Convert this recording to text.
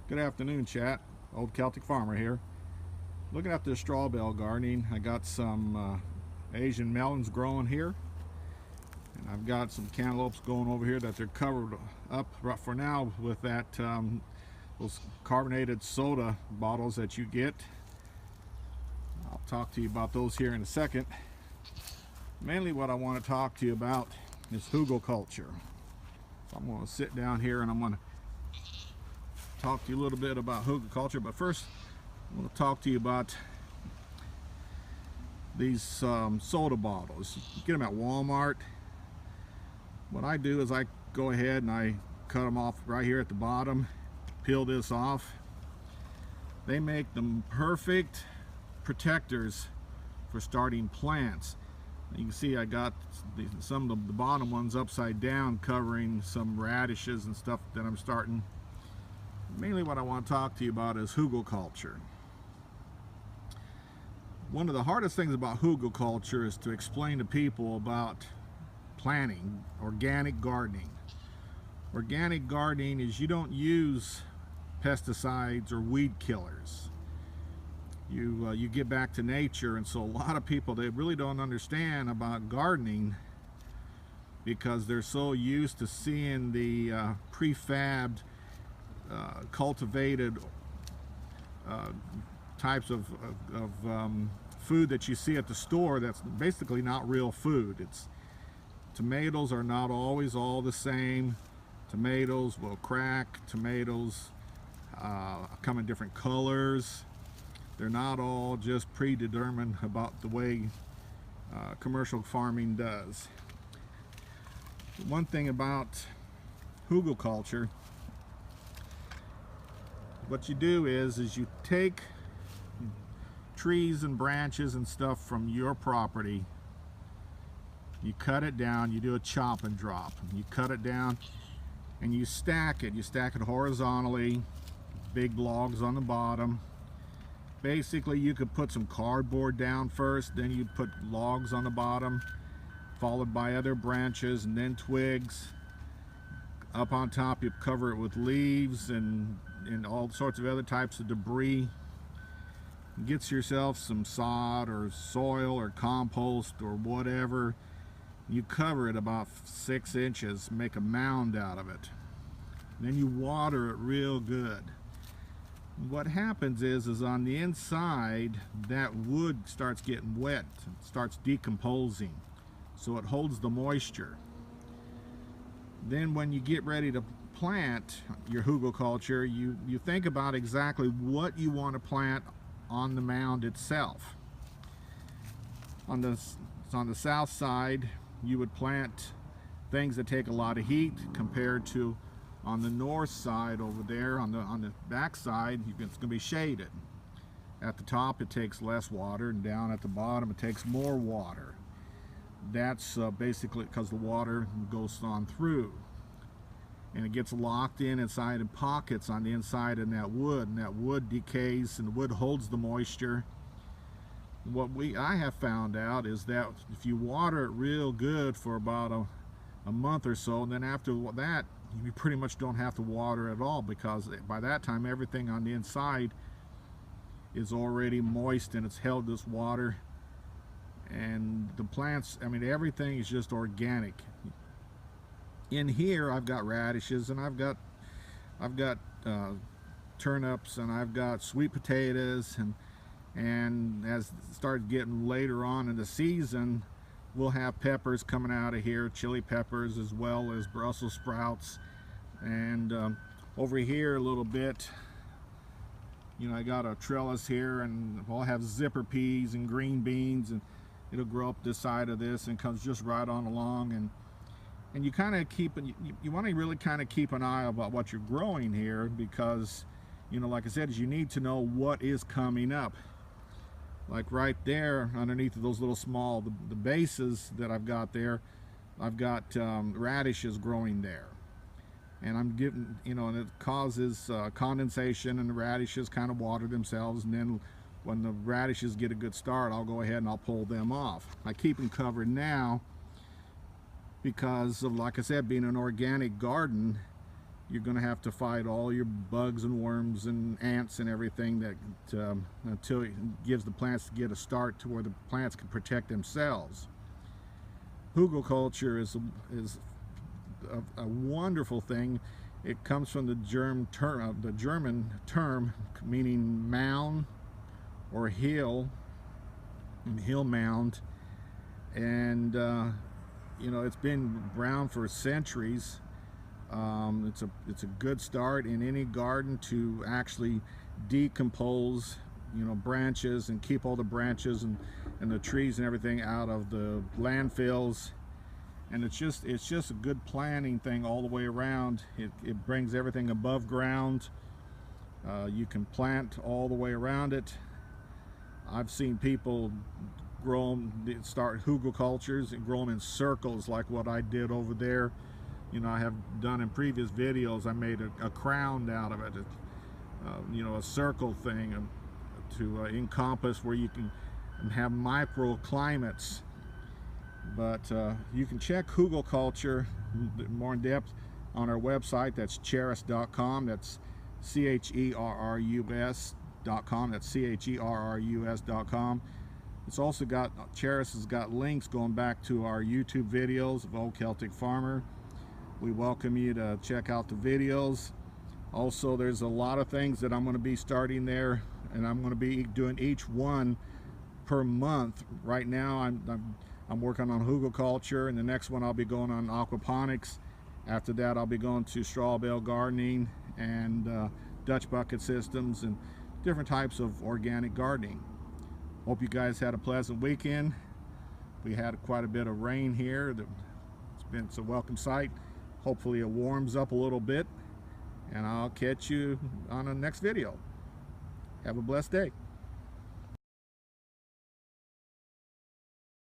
Good afternoon, chat. Old Celtic farmer here. Looking at this straw bale gardening, I got some Asian melons growing here, and I've got some cantaloupes going over here that they're covered up right for now with that those carbonated soda bottles that you get. I'll talk to you about those here in a second. Mainly what I want to talk to you about is Hugelkultur. So I'm going to sit down here and I'm going to talk to you a little bit about Hugelkultur, but first I want to talk to you about these soda bottles. You get them at Walmart. What I do is I go ahead and I cut them off right here at the bottom, peel this off. They make them perfect protectors for starting plants. You can see I got some of the bottom ones upside down, covering some radishes and stuff that I'm starting. Mainly what I want to talk to you about is Hugelkultur. One of the hardest things about Hugelkultur is to explain to people about planting, organic gardening. Organic gardening is you don't use pesticides or weed killers. You get back to nature, and so a lot of people, they really don't understand about gardening because they're so used to seeing the prefabbed cultivated types of food that you see at the store that's basically not real food. Tomatoes are not always all the same. Tomatoes will crack. Tomatoes come in different colors. They're not all just predetermined about the way commercial farming does. One thing about Hugelkultur, what you do is you take trees and branches and stuff from your property, you cut it down, you do a chop and drop, you cut it down and you stack it horizontally, big logs on the bottom. Basically you could put some cardboard down first, then you put logs on the bottom, followed by other branches and then twigs. Up on top you cover it with leaves and all sorts of other types of debris. Get yourself some sod or soil or compost or whatever. You cover it about 6 inches, make a mound out of it. Then you water it real good. What happens is on the inside, that wood starts getting wet, starts decomposing, so it holds the moisture. Then when you get ready to plant your Hugelkultur, you think about exactly what you want to plant on the mound itself. On the south side, you would plant things that take a lot of heat compared to on the north side over there. On the back side, it's going to be shaded. At the top it takes less water, and down at the bottom it takes more water. That's basically because the water goes on through and it gets locked inside in pockets on the inside of that wood, and that wood decays and the wood holds the moisture. What I have found out is that if you water it real good for about a month or so, and then after that you pretty much don't have to water at all, because by that time everything on the inside is already moist and it's held this water. And the plants, I mean, everything is just organic. In here I've got radishes, and I've got turnips, and I've got sweet potatoes, and as it starts getting later on in the season, we'll have peppers coming out of here, chili peppers, as well as Brussels sprouts. And over here a little bit, I got a trellis here, and I'll have zipper peas and green beans, and it'll grow up this side of this and comes just right on along. And you kind of you want to really kind of keep an eye about what you're growing here, because like I said, you need to know what is coming up. Like right there underneath of those little small the bases that I've got there, I've got radishes growing there, and I'm getting and it causes condensation, and the radishes kind of water themselves, and then when the radishes get a good start, I'll go ahead and I'll pull them off. I keep them covered now because of, like I said, being an organic garden, you're going to have to fight all your bugs and worms and ants and everything that until it gives the plants to get a start to where the plants can protect themselves. Hugelkultur is a wonderful thing. It comes from the German term meaning mound or hill, and hill mound, and you know, it's been around for centuries. It's a good start in any garden to actually decompose, you know, branches and keep all the branches and the trees and everything out of the landfills. And it's just a good planting thing all the way around. It brings everything above ground. You can plant all the way around it. I've seen people start hugelkulturs and grow them in circles like what I did over there. You know, I have done in previous videos. I made a crown out of it, you know, a circle thing to encompass where you can have microclimates. But you can check Hugelkultur more in depth on our website. That's cherus.com. That's CHERRUS.com. That's CHERRUS.com. It's also got, Cherus has got links going back to our YouTube videos of Old Celtic Farmer. We welcome you to check out the videos. Also, there's a lot of things that I'm going to be starting there, and I'm going to be doing each one per month. Right now, I'm working on Hugelkultur, and the next one I'll be going on aquaponics. After that, I'll be going to straw bale gardening and Dutch bucket systems and different types of organic gardening. Hope you guys had a pleasant weekend. We had quite a bit of rain here. It's a welcome sight. Hopefully it warms up a little bit, and I'll catch you on the next video. Have a blessed day.